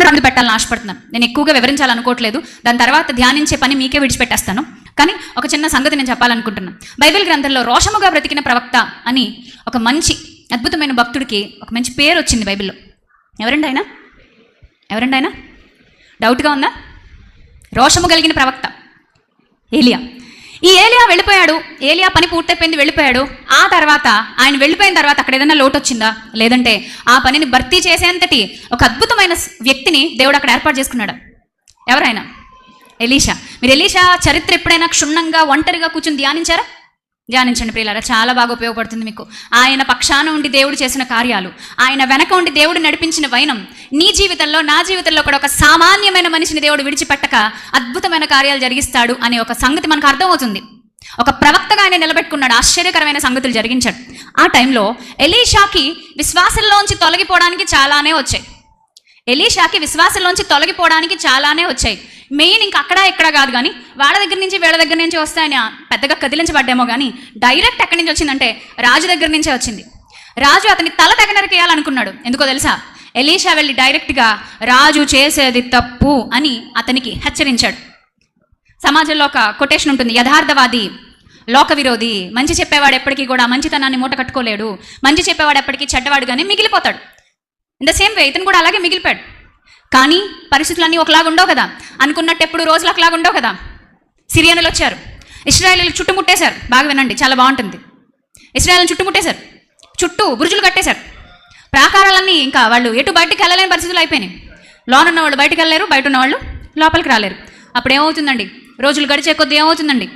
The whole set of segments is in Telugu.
ముందు పెట్టాలని ఆశపడుతున్నాను. నేను ఎక్కువగా వివరించాలనుకోవట్లేదు, దాని తర్వాత ధ్యానించే పని మీకే విడిచిపెట్టేస్తాను. కానీ ఒక చిన్న సంగతి నేను చెప్పాలనుకుంటున్నాను. బైబిల్ గ్రంథంలో రోషముగా బ్రతికిన ప్రవక్త అని ఒక మంచి అద్భుతమైన భక్తుడికి ఒక మంచి పేరు వచ్చింది బైబిల్లో. ఎవరండి ఆయన? డౌట్గా ఉందా? రోషము కలిగిన ప్రవక్త ఏలియా. ఈ ఏలియా వెళ్ళిపోయాడు, ఏలియా పని పూర్తయిపోయింది, వెళ్ళిపోయాడు. ఆ తర్వాత ఆయన వెళ్ళిపోయిన తర్వాత అక్కడ ఏదైనా లోటు వచ్చిందా? లేదంటే ఆ పనిని భర్తీ చేసేంతటి ఒక అద్భుతమైన వ్యక్తిని దేవుడు అక్కడ ఏర్పాటు చేసుకున్నాడు. ఎవరైనా? ఎలీషా. మీరు ఎలీషా చరిత్ర ఎప్పుడైనా క్షుణ్ణంగా ఒంటరిగా కూర్చుని ధ్యానించారా? ధ్యానించండి ప్రియులారా, చాలా బాగా ఉపయోగపడుతుంది మీకు. ఆయన పక్షాన ఉండి దేవుడు చేసిన కార్యాలు, ఆయన వెనక ఉండి దేవుడు నడిపించిన వైనం నీ జీవితంలో, నా జీవితంలో కూడా ఒక సామాన్యమైన మనిషిని దేవుడు విడిచిపెట్టక అద్భుతమైన కార్యాలు జరిగిస్తాడు అనే ఒక సంగతి మనకు అర్థమవుతుంది. ఒక ప్రవక్తగా ఆయన నిలబెట్టుకున్నాడు, ఆశ్చర్యకరమైన సంగతులు జరిగించాడు. ఆ టైంలో ఎలీషాకి విశ్వాసంలోంచి తొలగిపోవడానికి చాలానే వచ్చాయి. మెయిన్ ఇంకా అక్కడ ఇక్కడ కాదు, కానీ వాళ్ళ దగ్గర నుంచి వీళ్ళ దగ్గర నుంచి వస్తాయని పెద్దగా కదిలించబడ్డామో, కానీ డైరెక్ట్ ఎక్కడి నుంచి వచ్చిందంటే రాజు దగ్గర నుంచే వచ్చింది. రాజు అతని తల తెగనరికేయాలనుకున్నాడు. ఎందుకో తెలుసా? ఎలీషా వెళ్ళి డైరెక్ట్గా రాజు చేసేది తప్పు అని అతనికి హెచ్చరించాడు. సమాజంలో ఒక కొటేషన్ ఉంటుంది, యథార్థవాది లోక విరోధి. మంచి చెప్పేవాడు ఎప్పటికీ కూడా మంచితనాన్ని మూట కట్టుకోలేడు, మంచి చెప్పేవాడు ఎప్పటికీ చెడ్డవాడుగానే మిగిలిపోతాడు. ఇన్ ద సేమ్ వే ఇతను కూడా అలాగే మిగిలిపోయాడు. కానీ పరిస్థితులన్నీ ఒకలాగా ఉండవు కదా, అనుకున్నట్టు ఎప్పుడు రోజులు ఒకలాగా ఉండవు కదా. సిరియనులు వచ్చారు, ఇశ్రాయేలీలు చుట్టుముట్టేశారు. బాగా వినండి, చాలా బాగుంటుంది. ఇశ్రాయేలును చుట్టుముట్టేశారు, చుట్టూ బురుజులు కట్టేశారు, ప్రాకారాలన్నీ ఇంకా వాళ్ళు ఎటు బయటికి వెళ్ళలేని పరిస్థితులు అయిపోయినాయి. లోనున్న వాళ్ళు బయటికి వెళ్ళలేరు, బయట ఉన్న వాళ్ళు లోపలికి రాలేరు. అప్పుడు ఏమవుతుందండి? రోజులు గడిచే కొద్దీ ఏమవుతుందండి?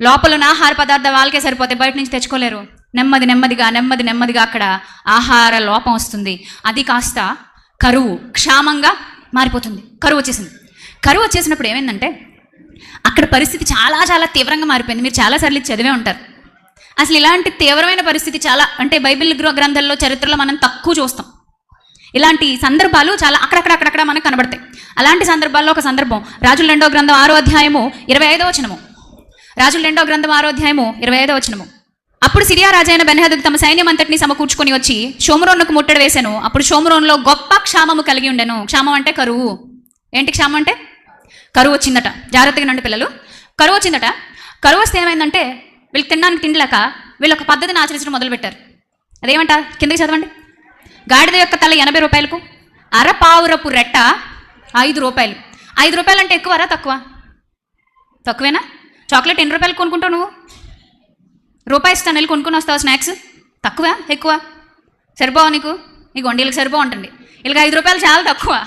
లోపల ఉన్న ఆహార పదార్థాలు వాళ్ళకే సరిపోతే బయట నుంచి తెచ్చుకోలేరు. నెమ్మదిగా అక్కడ ఆహార లోపం వస్తుంది. అది కాస్త కరువు, క్షామంగా మారిపోతుంది. కరువు వచ్చేసినప్పుడు ఏమైందంటే అక్కడ పరిస్థితి చాలా తీవ్రంగా మారిపోయింది. మీరు చాలాసార్లు చదివే ఉంటారు. అసలు ఇలాంటి తీవ్రమైన పరిస్థితి చాలా అంటే బైబిల్ గ్రంథాల్లో, చరిత్రలో మనం తక్కువ చూస్తాం. ఇలాంటి సందర్భాలు చాలా అక్కడక్కడ మనకు కనబడతాయి. అలాంటి సందర్భాల్లో ఒక సందర్భం రాజుల 2వ గ్రంథం 6వ అధ్యాయము 25వ వచనము. రాజుల 2వ గ్రంథం 6వ అధ్యాయము 25వ వచనము. అప్పుడు సిరియా రాజైన బెన్హదదు తమ సైన్యం అంతటిని సమకూర్చుకొని వచ్చి షోమ్రోనుకు ముట్టడి వేశాను. అప్పుడు షోమ్రోన్లో గొప్ప క్షామము కలిగి ఉండెను. క్షామం అంటే కరువు. ఏంటి క్షామం అంటే? కరువు వచ్చిందట. జాగ్రత్తగా నండి పిల్లలు, కరువు వచ్చిందట. కరువు వస్తే ఏమైందంటే వీళ్ళకి తినడానికి తిండిలేక వీళ్ళు ఒక పద్ధతిని ఆచరించడం మొదలుపెట్టారు. అదేమంట? కిందకి చదవండి. గాడిద యొక్క తల 80 రూపాయలకు, అరపావురపు రెట్ట 5 రూపాయలు. 5 రూపాయలు అంటే ఎక్కువరా తక్కువ? తక్కువేనా? చాక్లెట్ ఎన్ని రూపాయలు కొనుక్కుంటావు నువ్వు? రూపాయి ఇస్తాను, వెళ్ళి కొనుక్కొని వస్తావు స్నాక్స్. తక్కువ ఎక్కువ? సరిపోవా నీకు? నీ గొండీలకు సరిపో ఉంటుంది. వీళ్ళకి 5 రూపాయలు చాలా తక్కువ.